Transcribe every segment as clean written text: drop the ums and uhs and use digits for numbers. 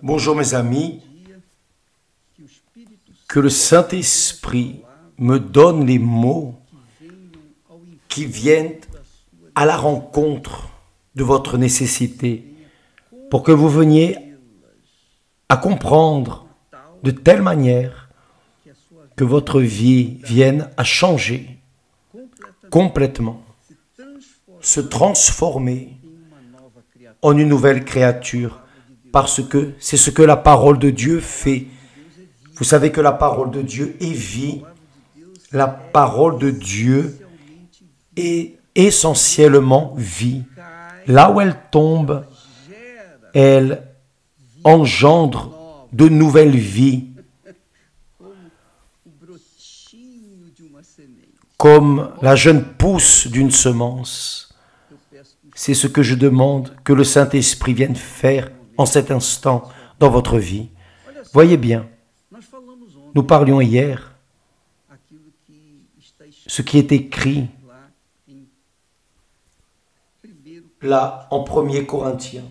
Bonjour mes amis, que le Saint-Esprit me donne les mots qui viennent à la rencontre de votre nécessité pour que vous veniez à comprendre de telle manière que votre vie vienne à changer complètement, se transformer en une nouvelle créature, parce que c'est ce que la parole de Dieu fait. Vous savez que la parole de Dieu est vie. La parole de Dieu est essentiellement vie. Là où elle tombe, elle engendre de nouvelles vies, comme la jeune pousse d'une semence. C'est ce que je demande que le Saint-Esprit vienne faire en cet instant dans votre vie. Voyez bien, nous parlions hier, ce qui est écrit là en 1 Corinthiens,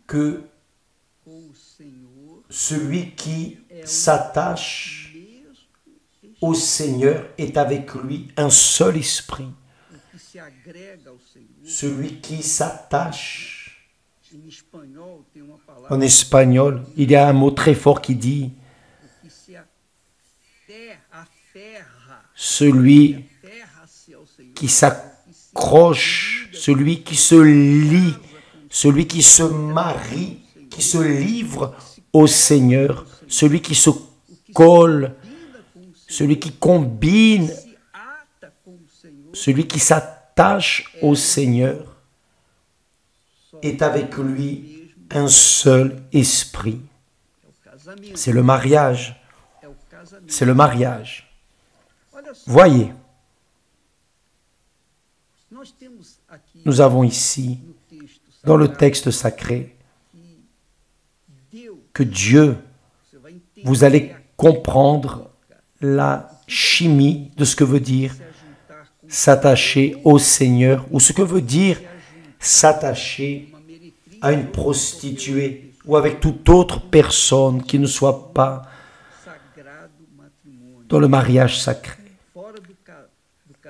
que celui qui s'attache au Seigneur est avec lui un seul esprit. Celui qui s'attache, en espagnol, il y a un mot très fort qui dit celui qui s'accroche, celui qui se lie, celui qui se marie, qui se livre au Seigneur, celui qui se colle, celui qui combine, celui qui s'attache au Seigneur, est avec lui un seul esprit. C'est le mariage. C'est le mariage. Voyez, nous avons ici, dans le texte sacré, que Dieu, vous allez comprendre la chimie de ce que veut dire s'attacher au Seigneur, ou ce que veut dire s'attacher à une prostituée ou avec toute autre personne qui ne soit pas dans le mariage sacré.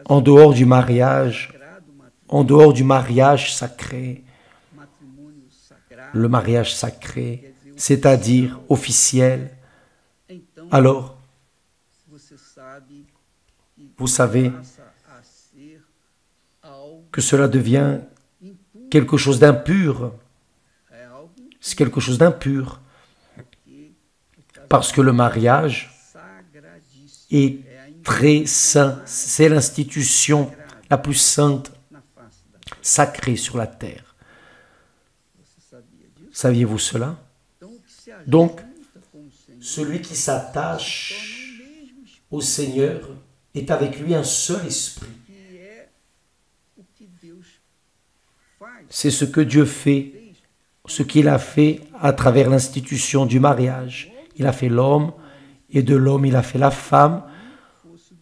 En dehors du mariage sacré, le mariage sacré, c'est-à-dire officiel, alors, vous savez que cela devient quelque chose d'impur. C'est quelque chose d'impur. Parce que le mariage est très saint. C'est l'institution la plus sainte, sacrée sur la terre. Saviez-vous cela? Donc, celui qui s'attache au Seigneur est avec lui un seul esprit. C'est ce que Dieu fait, ce qu'il a fait à travers l'institution du mariage. Il a fait l'homme, et de l'homme il a fait la femme,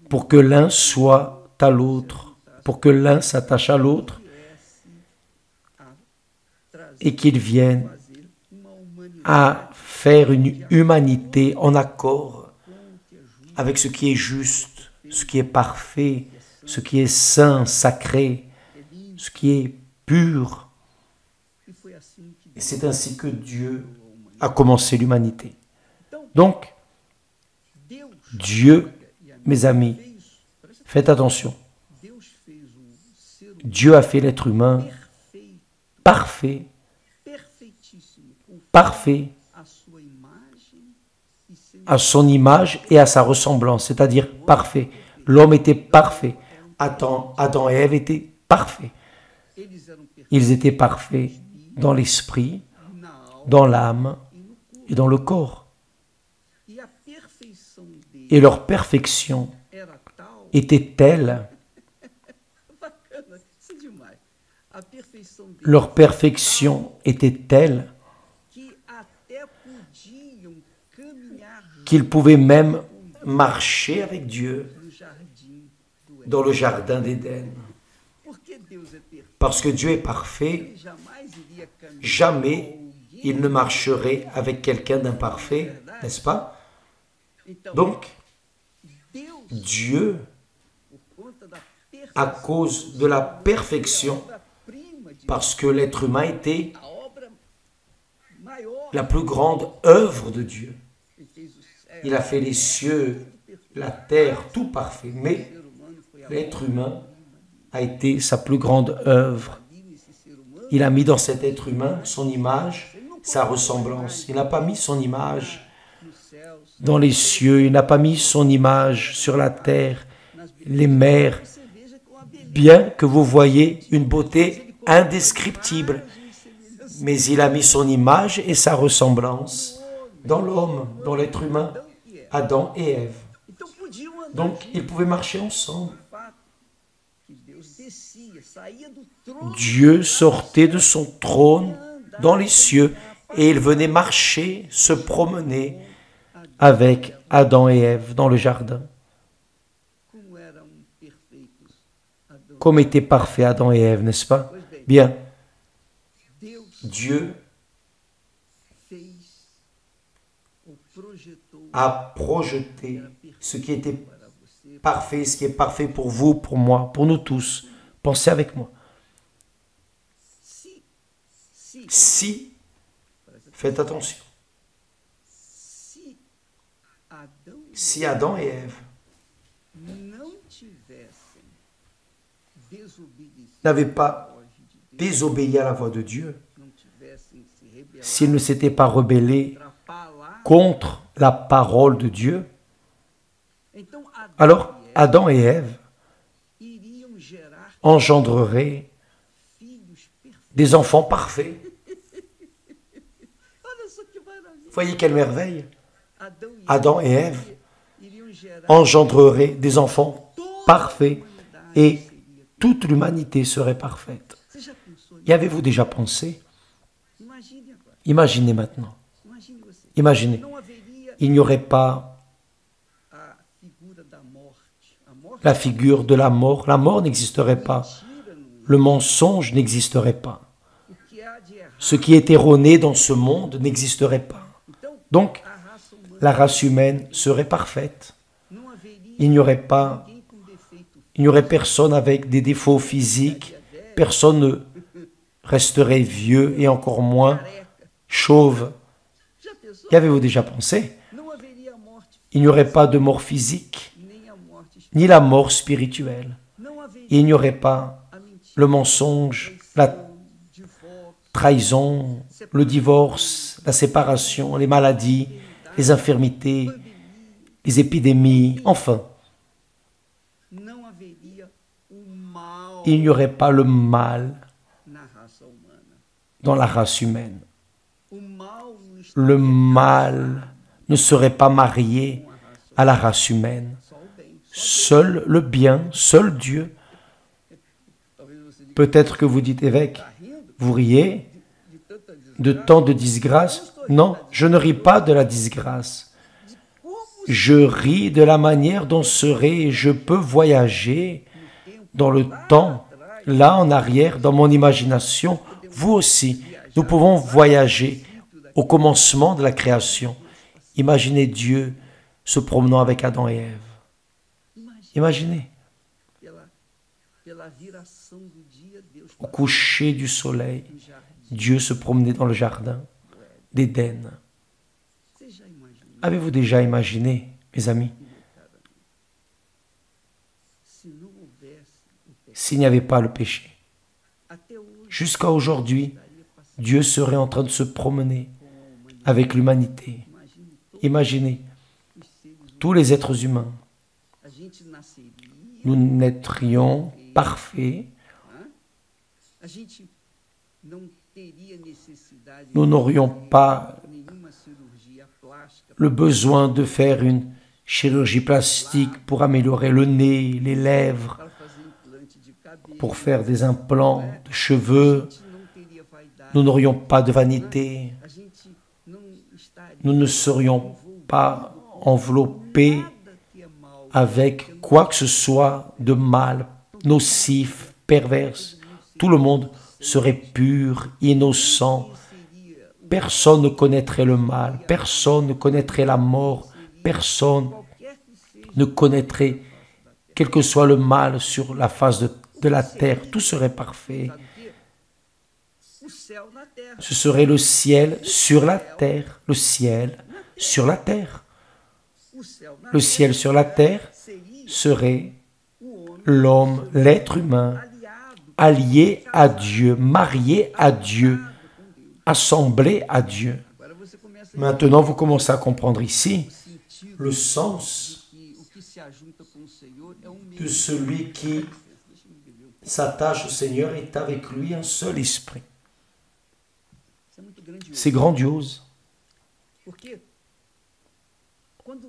pour que l'un soit à l'autre, pour que l'un s'attache à l'autre, et qu'ils viennent à faire une humanité en accord avec ce qui est juste, ce qui est parfait, ce qui est saint, sacré, ce qui est pur. Et c'est ainsi que Dieu a commencé l'humanité. Donc, Dieu, mes amis, faites attention. Dieu a fait l'être humain parfait, parfait, à son image et à sa ressemblance, c'est-à-dire parfait. L'homme était parfait. Adam et Ève étaient parfaits. Ils étaient parfaits dans l'esprit, dans l'âme et dans le corps. Et leur perfection était telle, qu'ils pouvaient même marcher avec Dieu dans le jardin d'Éden. Parce que Dieu est parfait, jamais il ne marcherait avec quelqu'un d'imparfait, n'est-ce pas? Donc, Dieu, à cause de la perfection, parce que l'être humain était la plus grande œuvre de Dieu. Il a fait les cieux, la terre, tout parfait, mais l'être humain a été sa plus grande œuvre. Il a mis dans cet être humain son image, sa ressemblance. Il n'a pas mis son image dans les cieux, il n'a pas mis son image sur la terre, les mers, bien que vous voyez une beauté indescriptible. Mais il a mis son image et sa ressemblance dans l'homme, dans l'être humain, Adam et Ève. Donc, ils pouvaient marcher ensemble. Dieu sortait de son trône dans les cieux et il venait marcher, se promener avec Adam et Ève dans le jardin. Comme étaient parfaits Adam et Ève, n'est-ce pas? Bien, Dieu a projeté ce qui était parfait, ce qui est parfait pour vous, pour moi, pour nous tous. Pensez avec moi. Si, faites attention, si Adam et Ève n'avaient pas désobéi à la voix de Dieu, s'ils ne s'étaient pas rebellés contre la parole de Dieu, alors Adam et Ève engendreraient des enfants parfaits. Voyez quelle merveille! Adam et Ève engendreraient des enfants parfaits et toute l'humanité serait parfaite. Y avez-vous déjà pensé? Imaginez maintenant. Imaginez. Il n'y aurait pas la figure de la mort. La mort n'existerait pas. Le mensonge n'existerait pas. Ce qui est erroné dans ce monde n'existerait pas. Donc, la race humaine serait parfaite. Il n'y aurait personne avec des défauts physiques. Personne ne resterait vieux et encore moins chauve. Y avez-vous déjà pensé? Il n'y aurait pas de mort physique, ni la mort spirituelle. Il n'y aurait pas le mensonge, la trahison, le divorce, la séparation, les maladies, les infirmités, les épidémies, enfin. Il n'y aurait pas le mal dans la race humaine. Le mal ne serait pas marié à la race humaine. Seul le bien, seul Dieu. Peut-être que vous dites, évêque, vous riez de tant de disgrâce. Non, je ne ris pas de la disgrâce. Je ris de la manière dont je peux voyager dans le temps, là en arrière, dans mon imagination. Vous aussi, nous pouvons voyager au commencement de la création. Imaginez Dieu se promenant avec Adam et Ève. Imaginez. Au coucher du soleil, Dieu se promenait dans le jardin d'Éden. Avez-vous déjà imaginé, mes amis, s'il n'y avait pas le péché? Jusqu'à aujourd'hui, Dieu serait en train de se promener avec l'humanité. Imaginez, tous les êtres humains, nous naîtrions parfaits, nous n'aurions pas le besoin de faire une chirurgie plastique pour améliorer le nez, les lèvres, pour faire des implants de cheveux. Nous n'aurions pas de vanité. Nous ne serions pas enveloppés avec quoi que ce soit de mal, nocif, perverse. tout le monde serait pur, innocent. Personne ne connaîtrait le mal, personne ne connaîtrait la mort, personne ne connaîtrait quel que soit le mal sur la face de la terre. Tout serait parfait. Ce serait le ciel sur la terre, le ciel sur la terre. Le ciel sur la terre serait l'homme, l'être humain, allié à Dieu, marié à Dieu, assemblé à Dieu. Maintenant, vous commencez à comprendre ici le sens de celui qui s'attache au Seigneur est avec lui un seul esprit. C'est grandiose.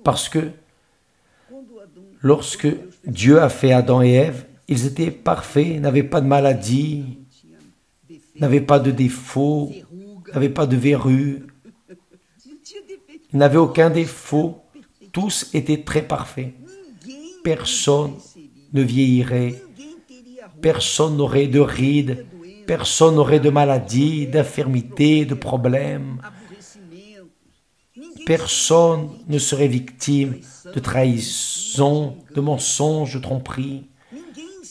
Parce que lorsque Dieu a fait Adam et Ève, ils étaient parfaits, n'avaient pas de maladie, n'avaient pas de défaut, n'avaient pas de verrues, ils n'avaient aucun défaut, tous étaient très parfaits. Personne ne vieillirait, personne n'aurait de rides, personne n'aurait de maladie, d'infirmité, de problèmes. Personne ne serait victime de trahison, de mensonges, de tromperies.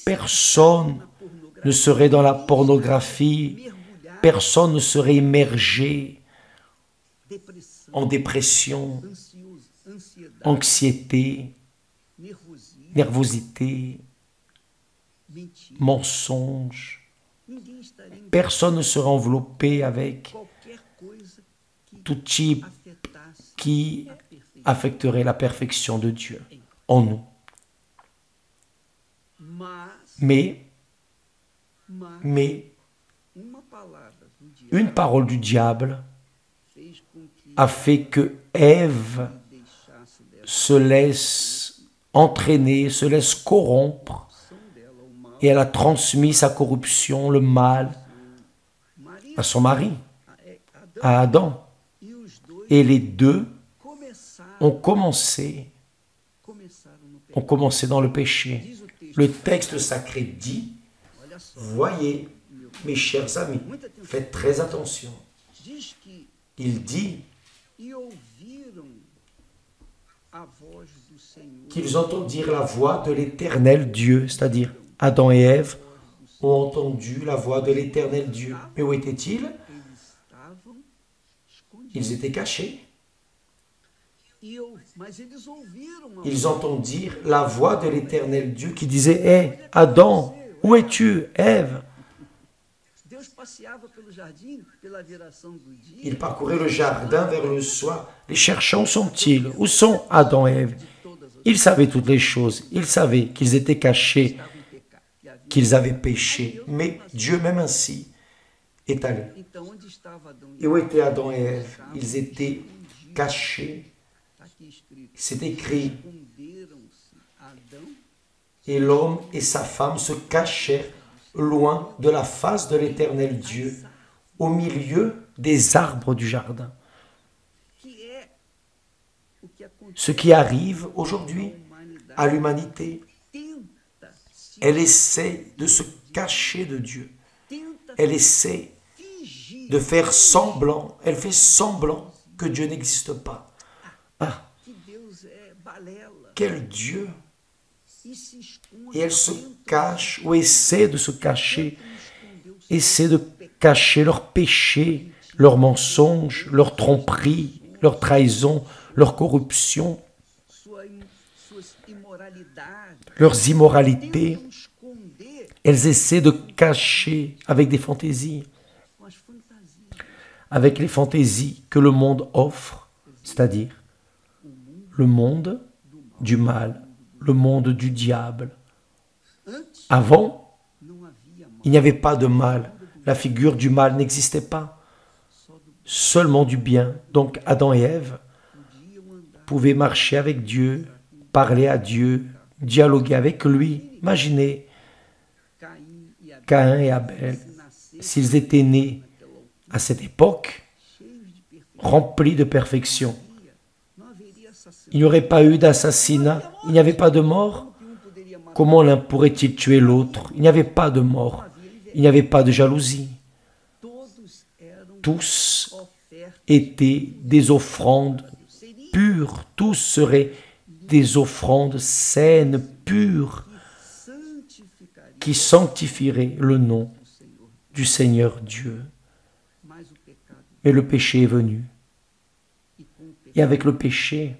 Personne ne serait dans la pornographie. Personne ne serait immergé en dépression, anxiété, nervosité, mensonge. Personne ne serait enveloppé avec tout type qui affecterait la perfection de Dieu en nous. Mais une parole du diable a fait que Ève se laisse entraîner, se laisse corrompre, et elle a transmis sa corruption, le mal, à son mari, à Adam. Et les deux ont commencé dans le péché. Le texte sacré dit, voyez, mes chers amis, faites très attention. Il dit qu'ils entendirent la voix de l'Éternel Dieu, c'est-à-dire Adam et Ève ont entendu la voix de l'Éternel Dieu. Mais où étaient-ils? Ils étaient cachés. Ils entendirent la voix de l'Éternel Dieu qui disait « Hé, Adam, où es-tu, Ève ?» Il parcourait le jardin vers le soir. Les cherchants, où sont-ils? Où sont Adam et Ève? Ils savaient toutes les choses. Ils savaient qu'ils étaient cachés, qu'ils avaient péché. Mais Dieu même ainsi est allé. Et où étaient Adam et Ève? Ils étaient cachés. C'est écrit. Et l'homme et sa femme se cachèrent loin de la face de l'Éternel Dieu, au milieu des arbres du jardin. Ce qui arrive aujourd'hui à l'humanité, elle essaie de se cacher de Dieu. Elle essaie de faire semblant, elle fait semblant que Dieu n'existe pas. Ah, quel Dieu! Et elle se cache, ou essaie de se cacher, essaie de cacher leurs péchés, leurs mensonges, leurs tromperies, leurs trahisons, leur corruption, leurs immoralités. Elles essaient de cacher avec des fantaisies, avec les fantaisies que le monde offre, c'est-à-dire le monde du mal, le monde du diable. Avant, il n'y avait pas de mal. La figure du mal n'existait pas. Seulement du bien. Donc Adam et Ève pouvaient marcher avec Dieu, parler à Dieu, dialoguer avec lui. Imaginez Caïn et Abel, s'ils étaient nés à cette époque, remplis de perfection. Il n'y aurait pas eu d'assassinat, il n'y avait pas de mort. Comment l'un pourrait-il tuer l'autre? Il n'y avait pas de mort. Il n'y avait pas de jalousie. Tous étaient des offrandes pures. Tous seraient des offrandes saines, pures, qui sanctifieraient le nom du Seigneur Dieu. Mais le péché est venu. Et avec le péché,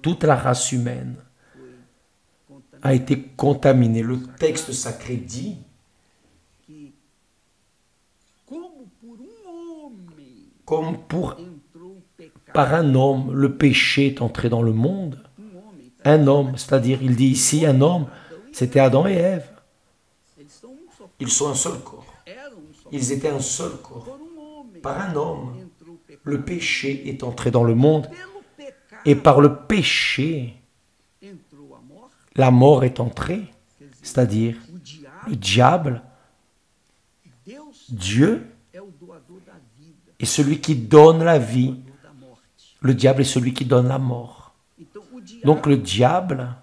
toute la race humaine a été contaminée. Le texte sacré dit, comme par un homme, le péché est entré dans le monde. Un homme, c'est-à-dire, il dit ici, un homme, c'était Adam et Ève. Ils sont un seul corps. Ils étaient un seul corps. Par un homme, le péché est entré dans le monde. Et par le péché, la mort est entrée. C'est-à-dire, le diable, Dieu est celui qui donne la vie. Le diable est celui qui donne la mort. Donc le diable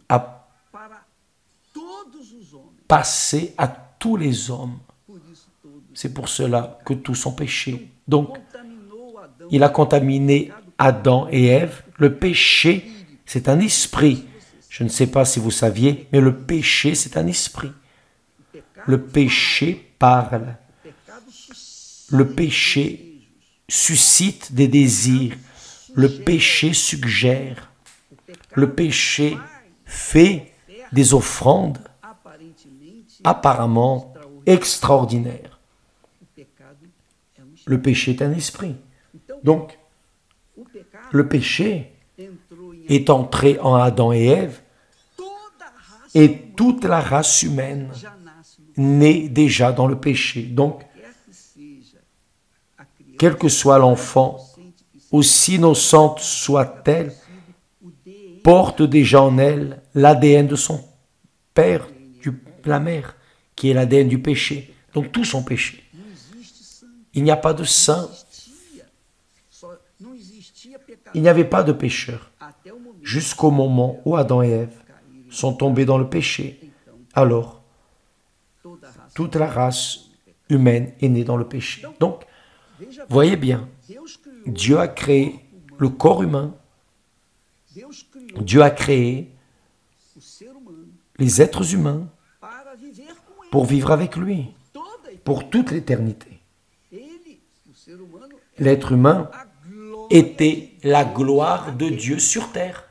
a passé à tous les hommes. C'est pour cela que tous ont péché. Donc, il a contaminé Adam et Ève. Le péché, c'est un esprit. Je ne sais pas si vous saviez, mais le péché, c'est un esprit. Le péché parle. Le péché suscite des désirs. Le péché suggère. Le péché fait des offrandes apparemment extraordinaires. Le péché est un esprit. Donc, le péché est entré en Adam et Ève, et toute la race humaine naît déjà dans le péché. Donc, quel que soit l'enfant, aussi innocente soit-elle, porte déjà en elle l'ADN de son père, de la mère, qui est l'ADN du péché. Donc tous sont péchés. Il n'y a pas de saint. Il n'y avait pas de pécheurs. Jusqu'au moment où Adam et Ève sont tombés dans le péché. Alors, toute la race humaine est née dans le péché. Donc, voyez bien, Dieu a créé le corps humain. Dieu a créé les êtres humains pour vivre avec lui, pour toute l'éternité. L'être humain était la gloire de Dieu sur terre.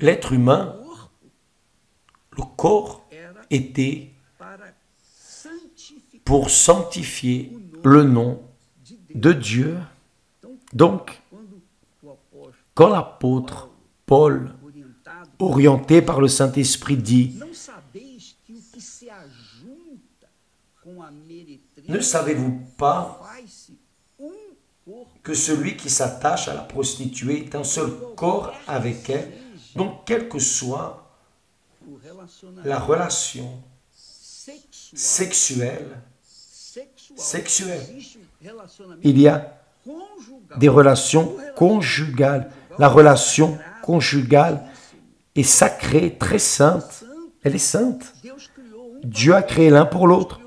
L'être humain, le corps, était pour sanctifier le nom de Dieu. Donc, quand l'apôtre Paul, orienté par le Saint-Esprit, dit « Ne savez-vous pas que celui qui s'attache à la prostituée est un seul corps avec elle, donc quelle que soit la relation sexuelle, il y a des relations conjugales. La relation conjugale est sacrée, très sainte. Elle est sainte. Dieu a créé l'un pour l'autre.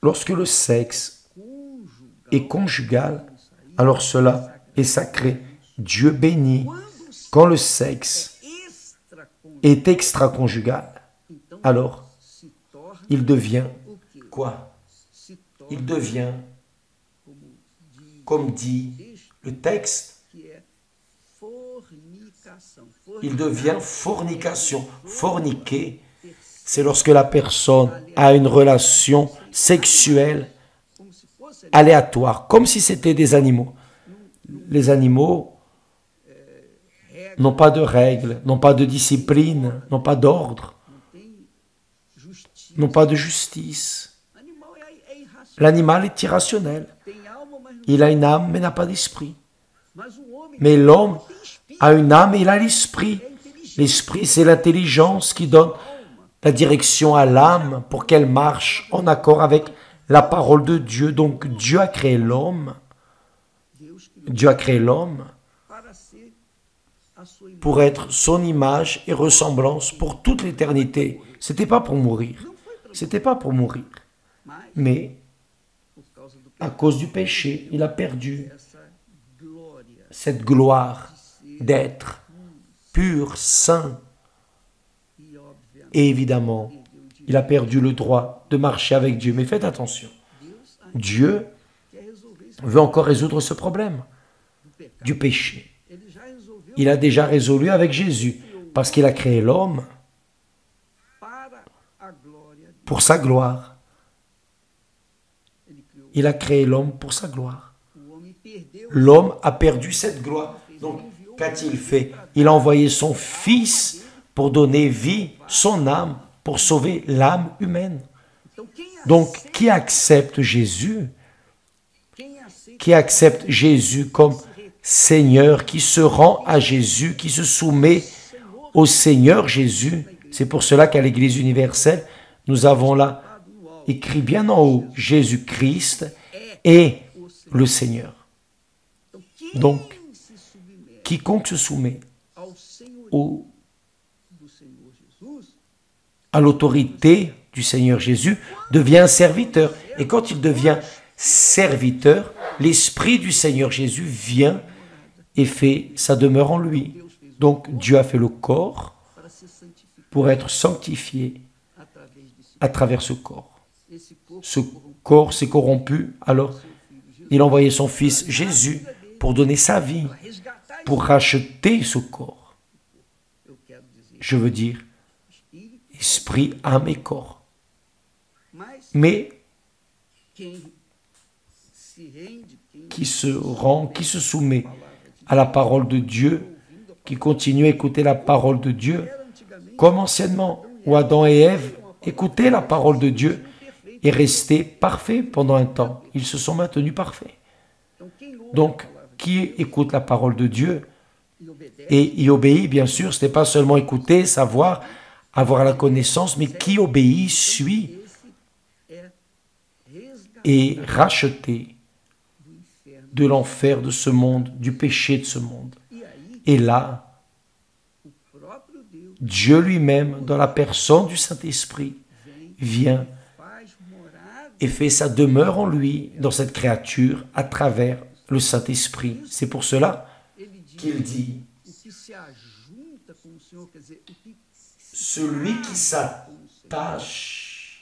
Lorsque le sexe est conjugal, alors cela est sacré. Dieu bénit. Quand le sexe est extra-conjugal, alors il devient quoi? Il devient, comme dit le texte, il devient fornication. Forniquer, c'est lorsque la personne a une relation sexuelle aléatoire, comme si c'était des animaux. Les animaux n'ont pas de règles, n'ont pas de discipline, n'ont pas d'ordre, n'ont pas de justice. L'animal est irrationnel. Il a une âme, mais n'a pas d'esprit. Mais l'homme a une âme et il a l'esprit. L'esprit, c'est l'intelligence qui donne la direction à l'âme pour qu'elle marche en accord avec la parole de Dieu. Donc Dieu a créé l'homme Dieu a créé l'homme pour être son image et ressemblance pour toute l'éternité. Ce n'était pas pour mourir. C'était pas pour mourir. Mais à cause du péché, il a perdu cette gloire d'être pur, saint. Et évidemment, il a perdu le droit de marcher avec Dieu. Mais faites attention. Dieu veut encore résoudre ce problème du péché. Il a déjà résolu avec Jésus, parce qu'il a créé l'homme pour sa gloire. Il a créé l'homme pour sa gloire. L'homme a perdu cette gloire. Donc, qu'a-t-il fait? Il a envoyé son Fils pour donner vie, son âme, pour sauver l'âme humaine. Donc, qui accepte Jésus? Qui accepte Jésus comme Seigneur, qui se rend à Jésus, qui se soumet au Seigneur Jésus? C'est pour cela qu'à l'Église universelle, nous avons là écrit bien en haut, Jésus-Christ est le Seigneur. Donc, quiconque se soumet à l'autorité du Seigneur Jésus devient un serviteur. Et quand il devient serviteur, l'Esprit du Seigneur Jésus vient et fait sa demeure en lui. Donc, Dieu a fait le corps pour être sanctifié à travers ce corps. Ce corps s'est corrompu, alors il a envoyé son Fils Jésus pour donner sa vie, pour racheter ce corps. Je veux dire, esprit, âme et corps. Mais qui se rend, qui se soumet à la parole de Dieu, qui continue à écouter la parole de Dieu, comme anciennement, où Adam et Ève écoutaient la parole de Dieu et restaient parfaits pendant un temps. Ils se sont maintenus parfaits. Donc, qui écoute la parole de Dieu et y obéit, bien sûr, ce n'est pas seulement écouter, savoir, avoir la connaissance, mais qui obéit, suit et racheté de l'enfer de ce monde, du péché de ce monde. Et là, Dieu lui-même, dans la personne du Saint-Esprit, vient et fait sa demeure en lui, dans cette créature, à travers le Saint-Esprit. C'est pour cela qu'il dit, celui qui s'attache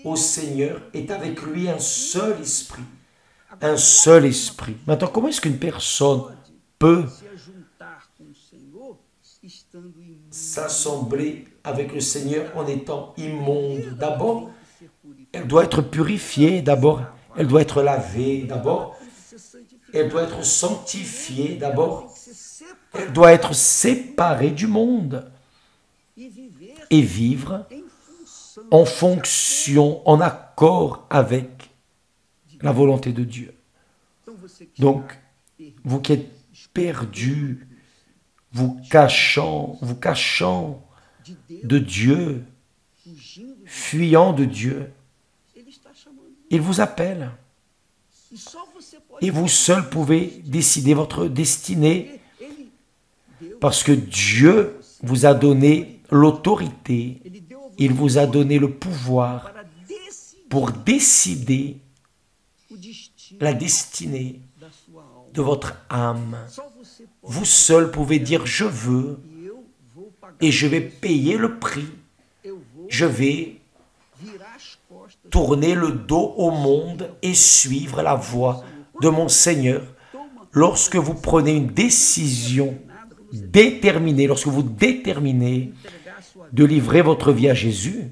au Seigneur est avec lui un seul esprit. Un seul esprit. Maintenant, comment est-ce qu'une personne peut s'assembler avec le Seigneur en étant immonde? D'abord, elle doit être purifiée, d'abord, elle doit être lavée, d'abord, elle doit être sanctifiée, d'abord, elle doit être séparée du monde et vivre en fonction, en accord avec la volonté de Dieu. Donc, vous qui êtes perdus, vous cachant de Dieu, fuyant de Dieu, il vous appelle. Et vous seul pouvez décider votre destinée parce que Dieu vous a donné l'autorité, il vous a donné le pouvoir pour décider la destinée de votre âme. Vous seul pouvez dire « je veux » et je vais payer le prix. Je vais tourner le dos au monde et suivre la voie de mon Seigneur. Lorsque vous prenez une décision déterminée, lorsque vous déterminez de livrer votre vie à Jésus,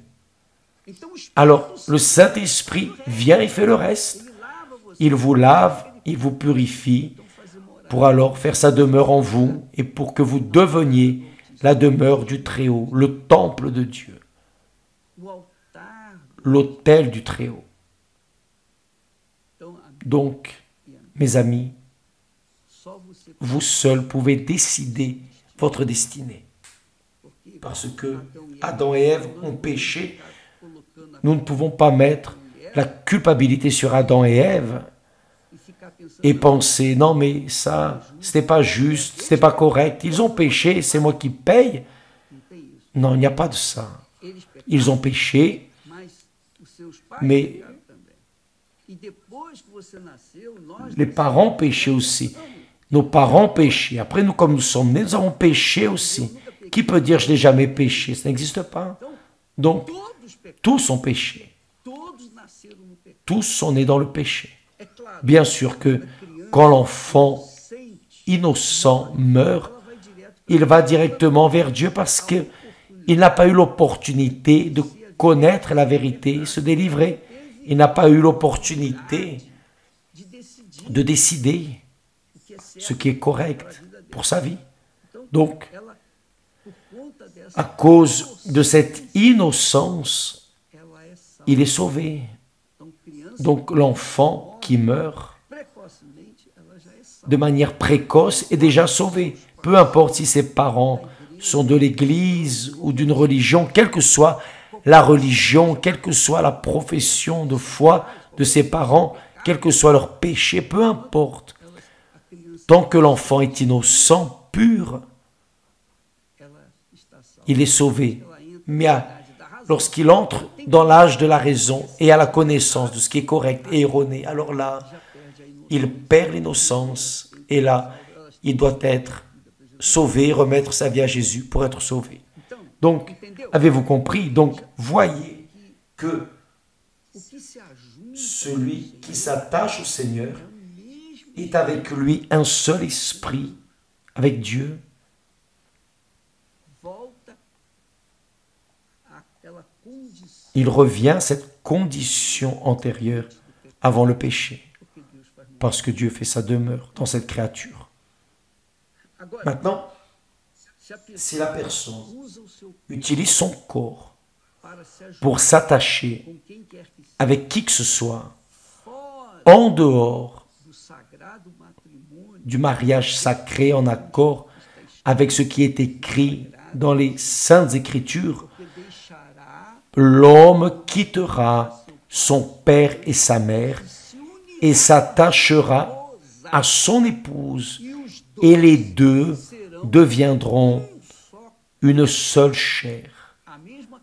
alors le Saint-Esprit vient et fait le reste. Il vous lave, il vous purifie, pour alors faire sa demeure en vous et pour que vous deveniez la demeure du Très-Haut, le temple de Dieu, l'autel du Très-Haut. Donc, mes amis, vous seuls pouvez décider votre destinée. Parce que Adam et Ève ont péché, nous ne pouvons pas mettre la culpabilité sur Adam et Ève et penser, non mais ça, c'était pas juste, c'était pas correct, ils ont péché, c'est moi qui paye. Non, il n'y a pas de ça. Ils ont péché, mais les parents péchaient aussi. Nos parents péchaient. Après, nous, comme nous sommes nés, nous avons péché aussi. Qui peut dire je n'ai jamais péché? Ça n'existe pas. Donc, tous ont péché. Tous sont nés dans le péché. Bien sûr que quand l'enfant innocent meurt, il va directement vers Dieu parce qu'il n'a pas eu l'opportunité de connaître la vérité, se délivrer. Il n'a pas eu l'opportunité de décider ce qui est correct pour sa vie. Donc, à cause de cette innocence, il est sauvé. Donc, l'enfant qui meurt de manière précoce est déjà sauvé. Peu importe si ses parents sont de l'Église ou d'une religion, quelle que soit la religion, quelle que soit la profession de foi de ses parents, quel que soit leur péché, peu importe. Tant que l'enfant est innocent, pur, il est sauvé. Mais lorsqu'il entre dans l'âge de la raison et à la connaissance de ce qui est correct et erroné, alors là, il perd l'innocence et là, il doit être sauvé, remettre sa vie à Jésus pour être sauvé. Donc, avez-vous compris? Donc, voyez que celui qui s'attache au Seigneur est avec lui un seul esprit, avec Dieu. Il revient à cette condition antérieure avant le péché, parce que Dieu fait sa demeure dans cette créature. Maintenant, si la personne utilise son corps pour s'attacher avec qui que ce soit, en dehors du mariage sacré, en accord avec ce qui est écrit dans les Saintes Écritures, l'homme quittera son père et sa mère et s'attachera à son épouse, et les deux deviendront une seule chair.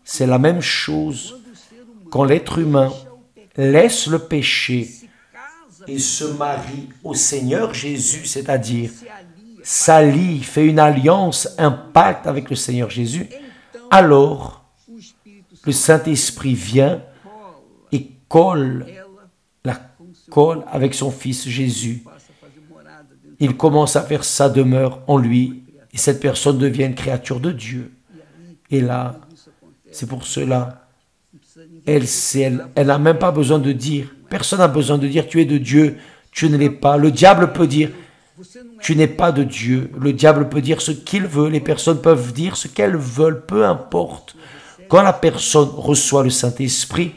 C'est la même chose quand l'être humain laisse le péché et se marie au Seigneur Jésus, c'est-à-dire s'allie, fait une alliance, un pacte avec le Seigneur Jésus, alors le Saint-Esprit vient et colle avec son Fils Jésus. Il commence à faire sa demeure en lui et cette personne devient une créature de Dieu. Et là, c'est pour cela, elle n'a même pas besoin de dire, personne n'a besoin de dire tu es de Dieu, tu ne l'es pas. Le diable peut dire tu n'es pas de Dieu. Le diable peut dire ce qu'il veut, les personnes peuvent dire ce qu'elles veulent, peu importe. Quand la personne reçoit le Saint-Esprit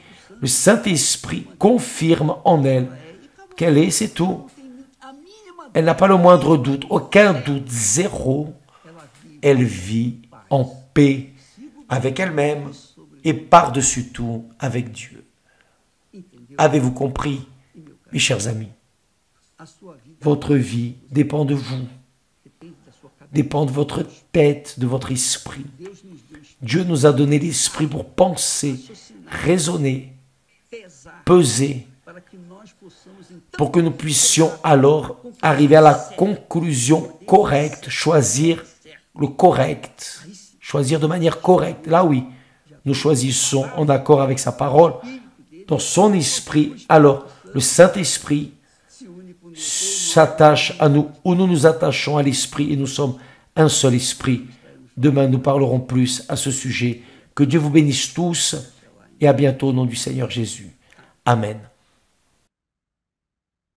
confirme en elle qu'elle est, c'est tout. Elle n'a pas le moindre doute, aucun doute, zéro. Elle vit en paix avec elle-même et par-dessus tout avec Dieu. Avez-vous compris, mes chers amis? Votre vie dépend de vous, dépend de votre tête, de votre esprit. Dieu nous a donné l'esprit pour penser, raisonner, peser, pour que nous puissions alors arriver à la conclusion correcte, choisir le correct, choisir de manière correcte. Là oui, nous choisissons en accord avec sa parole, dans son esprit, alors le Saint-Esprit s'attache à nous, ou nous nous attachons à l'esprit et nous sommes un seul esprit. Demain, nous parlerons plus à ce sujet. Que Dieu vous bénisse tous et à bientôt au nom du Seigneur Jésus. Amen.